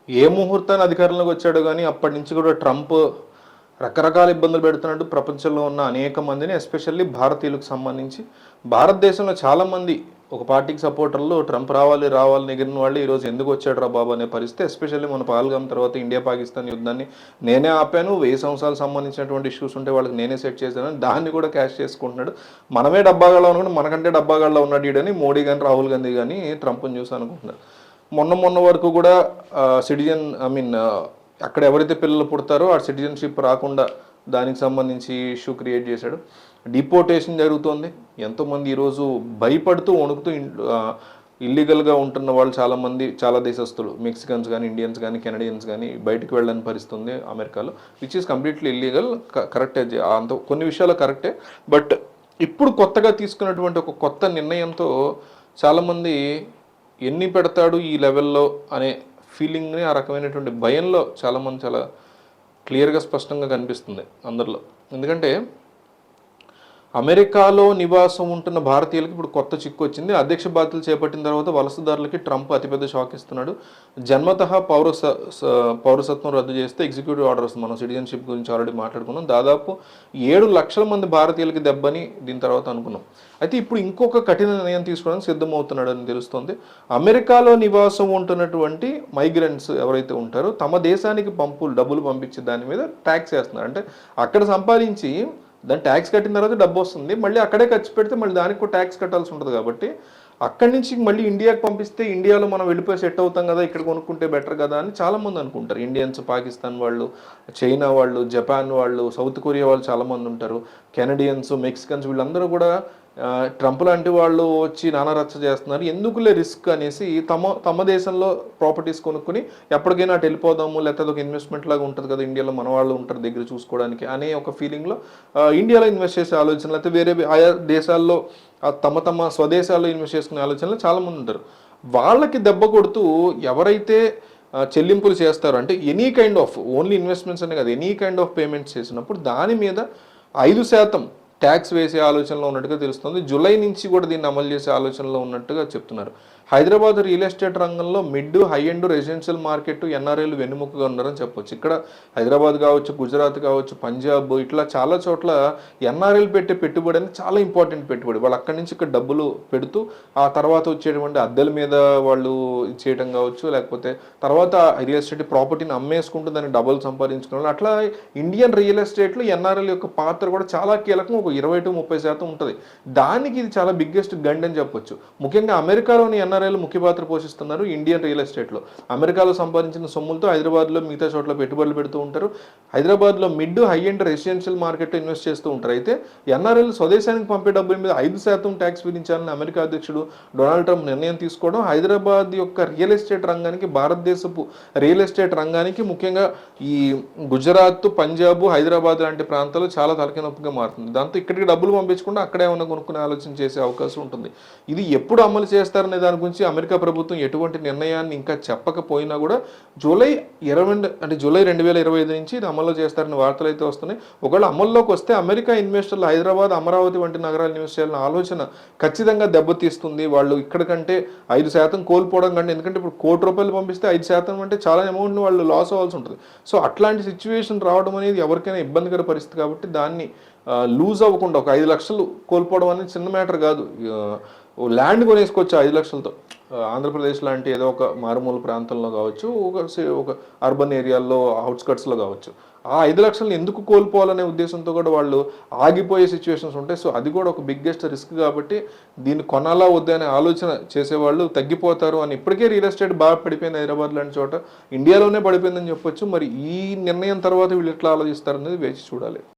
ఏ ముహూర్తాన్ని అధికారంలోకి వచ్చాడో కానీ అప్పటి నుంచి కూడా ట్రంప్ రకరకాల ఇబ్బందులు పెడుతున్నట్టు ప్రపంచంలో ఉన్న అనేక మందిని, ఎస్పెషల్లీ భారతీయులకు సంబంధించి భారతదేశంలో చాలామంది ఒక పార్టీకి సపోర్టర్లు ట్రంప్ రావాలి రావాలని ఎగిరిన వాళ్ళు ఈరోజు ఎందుకు వచ్చాడు రా బాబు అనే పరిస్థితి. ఎస్పెషల్లీ మన పహల్గామ్ తర్వాత ఇండియా పాకిస్తాన్ యుద్ధాన్ని నేనే ఆపాను, 1000 సంవత్సరాలకు సంబంధించినటువంటి ఇష్యూస్ ఉంటే వాళ్ళకి నేనే సెట్ చేశాను, దాన్ని కూడా క్యాష్ చేసుకుంటున్నాడు. మనమే డబ్బాగాళ్ళ అనుకుంటే మనకంటే డబ్బాగాళ్ళ ఉన్నాడు ఈడని మోడీ కానీ రాహుల్ గాంధీ కానీ ట్రంప్ని చూసి అనుకుంటున్నారు. మొన్న వరకు కూడా సిటిజన్ అక్కడ ఎవరైతే పిల్లలు పుడతారో ఆ సిటిజన్షిప్ రాకుండా దానికి సంబంధించి ఇష్యూ క్రియేట్ చేశాడు. డిపోర్టేషన్ జరుగుతోంది. ఎంతోమంది ఈరోజు భయపడుతూ వణుకుతూ ఇల్లీగల్గా ఉంటున్న వాళ్ళు చాలామంది, చాలా దేశస్తులు, మెక్సికన్స్ కానీ, ఇండియన్స్ కానీ, కెనడియన్స్ కానీ బయటకు వెళ్ళని పరిస్థితి ఉంది అమెరికాలో, విచ్ ఈస్ కంప్లీట్లీ ఇల్లీగల్. కరెక్టే, అంత కొన్ని విషయాలు కరెక్టే. బట్ ఇప్పుడు కొత్తగా తీసుకున్నటువంటి ఒక కొత్త నిర్ణయంతో చాలామంది ఎన్ని పెడతాడు ఈ లెవెల్లో అనే ఫీలింగ్ని, ఆ రకమైనటువంటి భయంలో చాలామంది చాలా క్లియర్గా స్పష్టంగా కనిపిస్తుంది అందరిలో. ఎందుకంటే అమెరికాలో నివాసం ఉంటున్న భారతీయులకి ఇప్పుడు కొత్త చిక్కు వచ్చింది. అధ్యక్ష బాధ్యతలు చేపట్టిన తర్వాత వలసదారులకి ట్రంప్ అతిపెద్ద షాక్ ఇస్తున్నాడు. జన్మతః పౌరసత్వం రద్దు చేస్తే ఎగ్జిక్యూటివ్ ఆర్డర్స్, మనం సిటిజన్షిప్ గురించి ఆల్రెడీ మాట్లాడుకున్నాం, దాదాపు 7 లక్షల మంది భారతీయులకి దెబ్బని దీని తర్వాత అనుకున్నాం. అయితే ఇప్పుడు ఇంకొక కఠిన నిర్ణయం తీసుకోవడానికి సిద్ధమవుతున్నాడు అని తెలుస్తుంది. అమెరికాలో నివాసం ఉంటున్నటువంటి మైగ్రెంట్స్ ఎవరైతే ఉంటారో తమ దేశానికి డబ్బులు పంపించే దాని మీద ట్యాక్స్ వేస్తున్నారు. అంటే అక్కడ సంపాదించి దాని ట్యాక్స్ కట్టిన తర్వాత డబ్బు వస్తుంది, మళ్ళీ అక్కడే ఖర్చు పెడితే మళ్ళీ దానికి కూడా ట్యాక్స్ కట్టాల్సి ఉంటుంది. కాబట్టి అక్కడి నుంచి మళ్ళీ ఇండియాకి పంపిస్తే ఇండియాలో మనం వెళ్ళిపోయి సెట్ అవుతాం కదా, ఇక్కడ కొనుక్కుంటే బెటర్ కదా అని చాలామంది అనుకుంటారు. ఇండియన్స్, పాకిస్తాన్ వాళ్ళు, చైనా వాళ్ళు, జపాన్ వాళ్ళు, సౌత్ కొరియా వాళ్ళు చాలామంది ఉంటారు, కెనడియన్స్, మెక్సికన్స్, వీళ్ళందరూ కూడా ట్రంప్ లాంటి వాళ్ళు వచ్చి నానా రచ్చ చేస్తున్నారు, ఎందుకులే రిస్క్ అనేసి తమ దేశంలో ప్రాపర్టీస్ కొనుక్కొని ఎప్పటికైనా అటు వెళ్ళిపోదాము, లేకపోతే ఒక ఇన్వెస్ట్మెంట్ లాగా ఉంటుంది కదా, ఇండియాలో మన వాళ్ళు ఉంటారు దగ్గర చూసుకోవడానికి అనే ఒక ఫీలింగ్లో ఇండియాలో ఇన్వెస్ట్ చేసే ఆలోచన, లేకపోతే వేరే ఆయా దేశాల్లో తమ స్వదేశాల్లో ఇన్వెస్ట్ చేసుకునే ఆలోచనలు చాలామంది ఉంటారు. వాళ్ళకి దెబ్బ కొడుతూ ఎవరైతే చెల్లింపులు చేస్తారో, అంటే any kind of, only investments అనే కాదు, ఎనీ కైండ్ ఆఫ్ పేమెంట్స్ చేసినప్పుడు దాని మీద 5% ట్యాక్స్ వేసే ఆలోచనలో ఉన్నట్టుగా తెలుస్తుంది. జూలై నుంచి కూడా దీన్ని అమలు చేసే ఆలోచనలో ఉన్నట్టుగా చెప్తున్నారు. హైదరాబాద్ రియల్ ఎస్టేట్ రంగంలో mid, high end residential market ఎన్ఆర్ఐలు వెన్నుముకగా ఉన్నారని చెప్పొచ్చు. ఇక్కడ హైదరాబాద్ కావచ్చు, గుజరాత్ కావచ్చు, పంజాబ్, ఇట్లా చాలా చోట్ల ఎన్ఆర్ఐలు పెట్టే పెట్టుబడి అనేది చాలా ఇంపార్టెంట్ పెట్టుబడి. వాళ్ళు అక్కడి నుంచి ఇక్కడ డబ్బులు పెడుతూ ఆ తర్వాత వచ్చేటువంటి అద్దెల మీద వాళ్ళు చేయడం కావచ్చు, లేకపోతే తర్వాత రియల్ ఎస్టేట్ ప్రాపర్టీని అమ్మేసుకుంటూ దాన్ని డబ్బులు సంపాదించుకోవాలి. అట్లా ఇండియన్ రియల్ ఎస్టేట్లో ఎన్ఆర్ఐల యొక్క పాత్ర కూడా చాలా కీలకం, ఒక 20-30% ఉంటుంది. దానికి ఇది చాలా బిగ్గెస్ట్ గండ్ అని చెప్పొచ్చు. ముఖ్యంగా అమెరికాలోని ఎన్ఆర్ఐలు ముఖ్య పాత్ర పోషిస్తున్నారు ఇండియన్ రియల్ ఎస్టేట్లో. అమెరికాలో సంపాదించిన సొమ్ములతో హైదరాబాద్లో మిగతా చోట్ల పెట్టుబడులు పెడుతూ ఉంటారు. హైదరాబాద్లో మిడ్, హై ఎండ్ రెసిడెన్షియల్ మార్కెట్లో ఇన్వెస్ట్ చేస్తూ ఉంటారు. అయితే ఎన్ఆర్ఐలు స్వదేశానికి పంపే డబ్బుల మీద 5% ట్యాక్స్ విధించాలని అమెరికా అధ్యక్షుడు డొనాల్డ్ ట్రంప్ నిర్ణయం తీసుకోవడం హైదరాబాద్ యొక్క రియల్ ఎస్టేట్ రంగానికి, భారతదేశపు రియల్ ఎస్టేట్ రంగానికి, ముఖ్యంగా ఈ గుజరాత్, పంజాబ్, హైదరాబాద్ లాంటి ప్రాంతాలు చాలా తలకినొప్పిగా మారుతుంది. దాంతో ఇక్కడికి డబ్బులు పంపించకుండా అక్కడే ఏమన్నా కొనుక్కునే ఆలోచన చేసే అవకాశం ఉంటుంది. ఇది ఎప్పుడు అమలు చేస్తారనే దాని గురించి అమెరికా ప్రభుత్వం ఎటువంటి నిర్ణయాన్ని ఇంకా చెప్పకపోయినా కూడా జూలై 2025 నుంచి ఇది అమలు చేస్తారని వార్తలు అయితే వస్తున్నాయి. ఒకవేళ అమల్లోకి వస్తే అమెరికా ఇన్వెస్టర్లు హైదరాబాద్, అమరావతి వంటి నగరాలు ఇన్వెస్ట్ చేయాలన్న ఆలోచన ఖచ్చితంగా దెబ్బతీస్తుంది. వాళ్ళు ఇక్కడ కంటే 5% కోల్పోవడం కంటే, ఎందుకంటే ఇప్పుడు ₹1,00,00,000 పంపిస్తే 5% అంటే చాలా అమౌంట్ని వాళ్ళు లాస్ అవ్వాల్సి ఉంటుంది. సో అట్లాంటి సిచ్యువేషన్ రావడం అనేది ఎవరికైనా ఇబ్బందికర పరిస్థితి. కాబట్టి దాన్ని లూజ్ అవ్వకుండా, ఒక 5 లక్షలు కోల్పోవడం అనేది చిన్న మ్యాటర్ కాదు. ల్యాండ్ కొనేసుకోవచ్చు 5 లక్షలతో. ఆంధ్రప్రదేశ్ లాంటి ఏదో ఒక మారుమూల ప్రాంతంలో కావచ్చు, ఒక అర్బన్ ఏరియాల్లో అవుట్స్కట్స్లో కావచ్చు. ఆ 5 లక్షలను ఎందుకు కోల్పోవాలనే ఉద్దేశంతో కూడా వాళ్ళు ఆగిపోయే సిచ్యువేషన్స్ ఉంటాయి. సో అది కూడా ఒక బిగ్గెస్ట్ రిస్క్. కాబట్టి దీన్ని కొనాలా వద్దా అనే ఆలోచన చేసేవాళ్ళు తగ్గిపోతారు అని. ఇప్పటికే రియల్ ఎస్టేట్ బాగా పడిపోయింది హైదరాబాద్ లాంటి చోట, ఇండియాలోనే పడిపోయిందని చెప్పొచ్చు. మరి ఈ నిర్ణయం తర్వాత వీళ్ళు ఎట్లా ఆలోచిస్తారనేది వేచి చూడాలి.